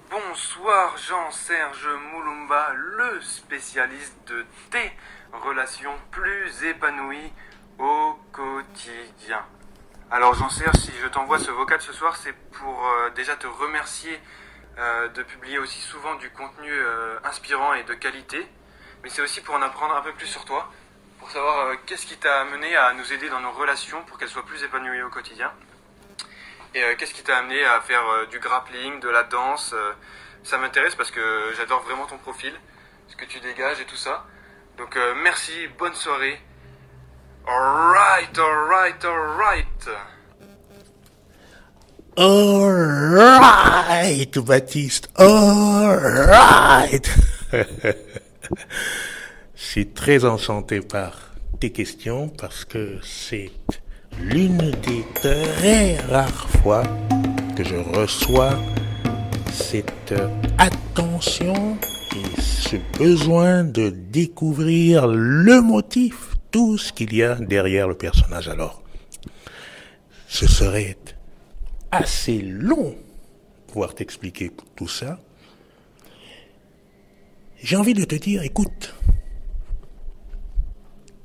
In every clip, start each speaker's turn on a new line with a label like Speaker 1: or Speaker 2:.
Speaker 1: Bonsoir Jean-Serge Moulumba, le spécialiste de tes relations plus épanouies au quotidien. Alors Jean-Serge, si je t'envoie ce vocal ce soir, c'est pour déjà te remercier de publier aussi souvent du contenu inspirant et de qualité, mais c'est aussi pour en apprendre un peu plus sur toi, pour savoir qu'est-ce qui t'a amené à nous aider dans nos relations pour qu'elles soient plus épanouies au quotidien. Et qu'est-ce qui t'a amené à faire du grappling, de la danse ça m'intéresse parce que j'adore vraiment ton profil, ce que tu dégages et tout ça. Donc merci, bonne soirée. Alright.
Speaker 2: Alright, Baptiste, alright. Je suis très enchanté par tes questions parce que c'est l'une des très rares fois que je reçois cette attention et ce besoin de découvrir le motif, tout ce qu'il y a derrière le personnage. Alors, ce serait assez long pour pouvoir t'expliquer tout ça. J'ai envie de te dire, écoute,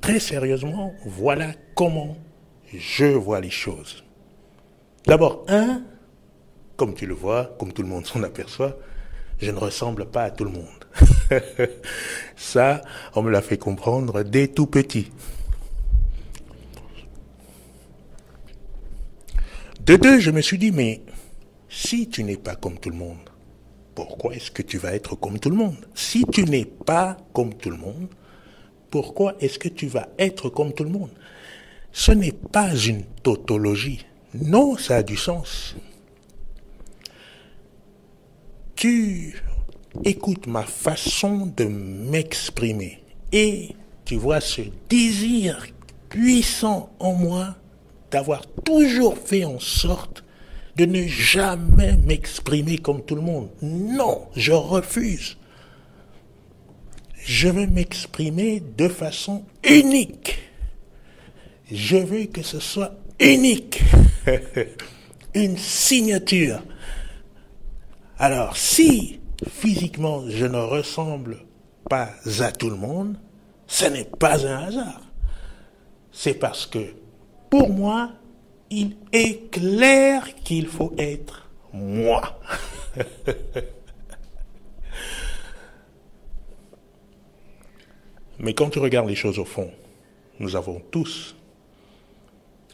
Speaker 2: très sérieusement, voilà comment je vois les choses. D'abord, comme tu le vois, comme tout le monde s'en aperçoit, je ne ressemble pas à tout le monde. Ça, on me l'a fait comprendre dès tout petit. De deux, je me suis dit, mais si tu n'es pas comme tout le monde, pourquoi est-ce que tu vas être comme tout le monde? Si tu n'es pas comme tout le monde, pourquoi est-ce que tu vas être comme tout le monde? Ce n'est pas une tautologie. Non, ça a du sens. Tu écoutes ma façon de m'exprimer et tu vois ce désir puissant en moi d'avoir toujours fait en sorte de ne jamais m'exprimer comme tout le monde. Non, je refuse. Je veux m'exprimer de façon unique. Je veux que ce soit unique. Une signature. Alors, si physiquement je ne ressemble pas à tout le monde, ce n'est pas un hasard. C'est parce que, pour moi, il est clair qu'il faut être moi. Mais quand tu regardes les choses au fond, nous avons tous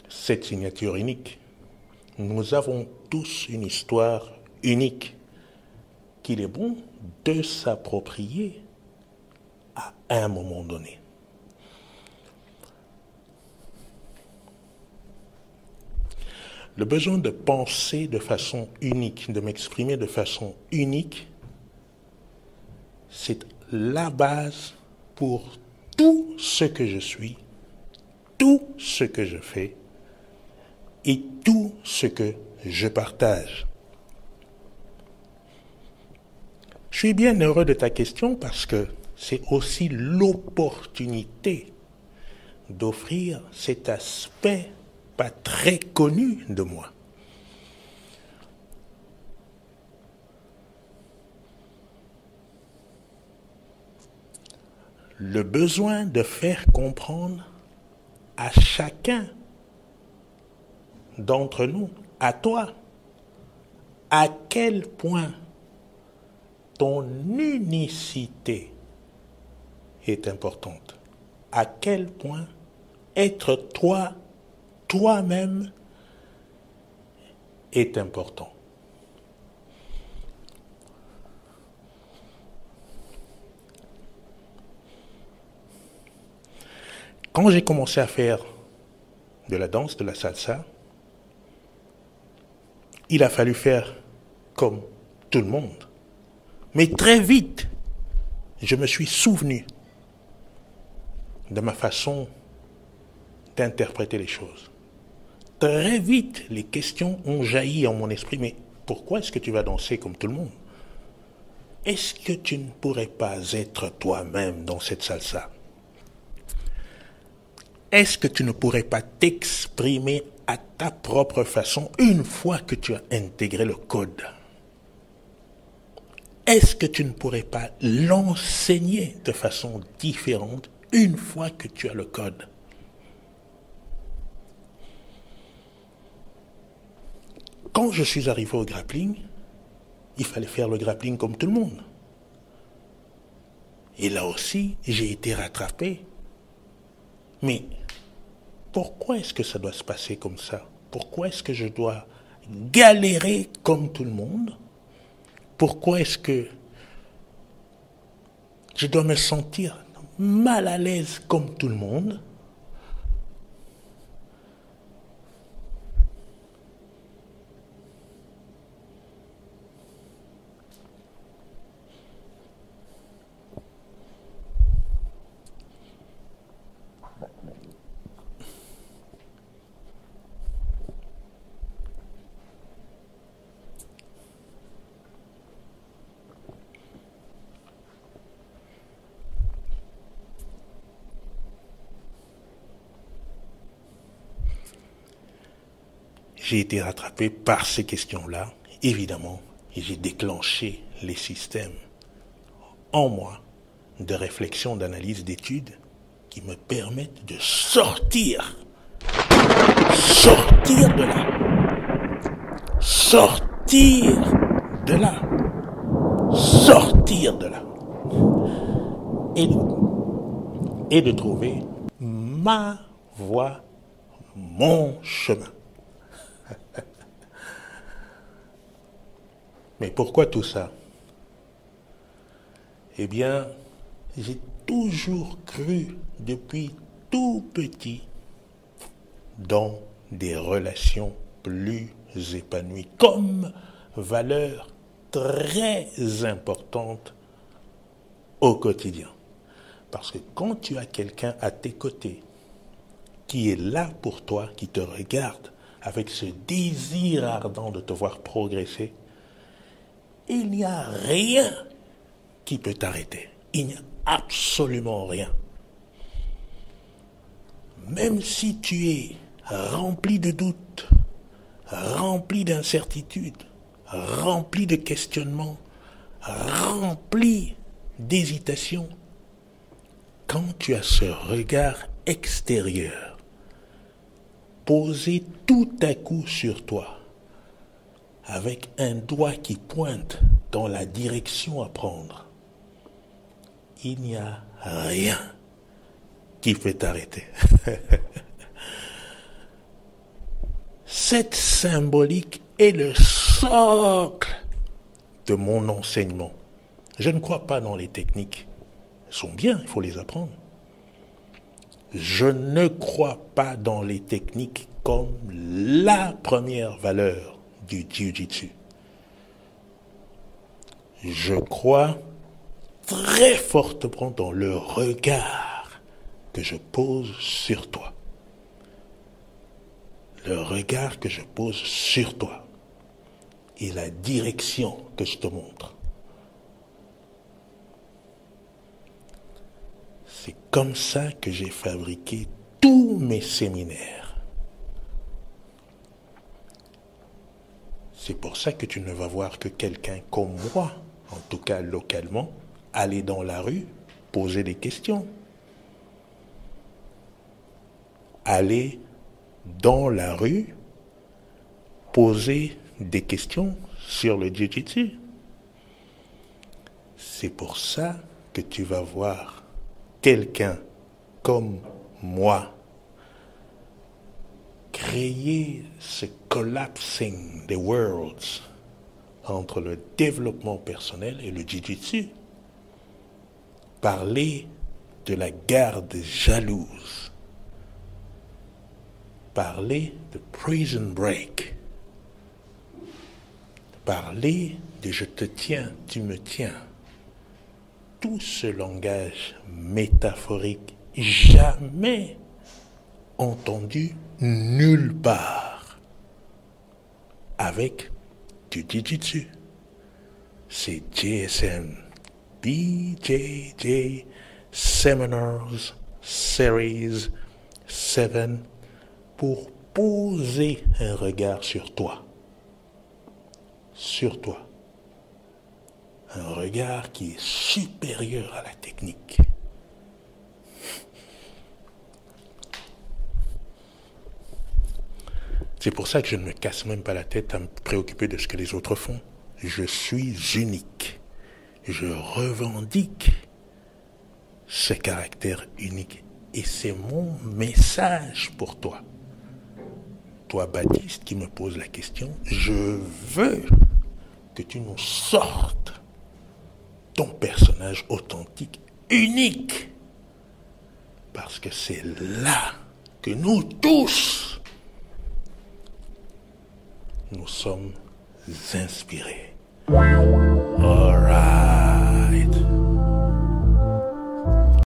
Speaker 2: cette signature unique. Nous avons tous une histoire unique qu'il est bon de s'approprier à un moment donné. Le besoin de penser de façon unique, de m'exprimer de façon unique, c'est la base pour tout ce que je suis, tout ce que je fais et tout ce que je partage. Je suis bien heureux de ta question parce que c'est aussi l'opportunité d'offrir cet aspect pas très connu de moi. Le besoin de faire comprendre à chacun d'entre nous, à toi, à quel point ton unicité est importante, à quel point être toi, toi-même est important. Quand j'ai commencé à faire de la danse, de la salsa, il a fallu faire comme tout le monde. Mais très vite, je me suis souvenu de ma façon d'interpréter les choses. Très vite, les questions ont jailli en mon esprit. Mais pourquoi est-ce que tu vas danser comme tout le monde? Est-ce que tu ne pourrais pas être toi-même dans cette salsa? Est-ce que tu ne pourrais pas t'exprimer à ta propre façon une fois que tu as intégré le code? est-ce que tu ne pourrais pas l'enseigner de façon différente une fois que tu as le code? Quand je suis arrivé au grappling, il fallait faire le grappling comme tout le monde. Et là aussi, j'ai été rattrapé. Mais pourquoi est-ce que ça doit se passer comme ça? Pourquoi est-ce que je dois galérer comme tout le monde? Pourquoi est-ce que je dois me sentir mal à l'aise comme tout le monde? J'ai été rattrapé par ces questions-là, évidemment, et j'ai déclenché les systèmes en moi de réflexion, d'analyse, d'études qui me permettent de sortir de là, sortir de là, sortir de là, et de trouver ma voie, mon chemin. Mais pourquoi tout ça? Eh bien, j'ai toujours cru depuis tout petit dans des relations plus épanouies, comme valeur très importante au quotidien. Parce que quand tu as quelqu'un à tes côtés qui est là pour toi, qui te regarde avec ce désir ardent de te voir progresser, il n'y a rien qui peut t'arrêter. Il n'y a absolument rien. Même si tu es rempli de doutes, rempli d'incertitudes, rempli de questionnements, rempli d'hésitations, quand tu as ce regard extérieur posé tout à coup sur toi, avec un doigt qui pointe dans la direction à prendre, il n'y a rien qui peut t'arrêter. Cette symbolique est le socle de mon enseignement. Je ne crois pas dans les techniques. Elles sont bien, il faut les apprendre. Je ne crois pas dans les techniques comme la première valeur du Jiu-Jitsu. Je crois très fortement dans le regard que je pose sur toi. Le regard que je pose sur toi et la direction que je te montre. C'est comme ça que j'ai fabriqué tous mes séminaires. C'est pour ça que tu ne vas voir que quelqu'un comme moi, en tout cas localement, aller dans la rue, poser des questions. Aller dans la rue, poser des questions sur le Jiu-Jitsu. C'est pour ça que tu vas voir quelqu'un comme moi créer ce collapsing des worlds entre le développement personnel et le Jiu-Jitsu. Parler de la garde jalouse. Parler de prison break. Parler de je te tiens, tu me tiens. Tout ce langage métaphorique jamais entendu nulle part avec du Jiu-Jitsu. C'est JSM, BJJ Seminars Series 7 pour poser un regard sur toi. Sur toi. un regard qui est supérieur à la technique. C'est pour ça que je ne me casse même pas la tête à me préoccuper de ce que les autres font. Je suis unique. Je revendique ce caractère unique. Et c'est mon message pour toi. Toi, Baptiste, qui me pose la question, je veux que tu nous sortes ton personnage authentique, unique. Parce que c'est là que nous tous, nous sommes inspirés. All right.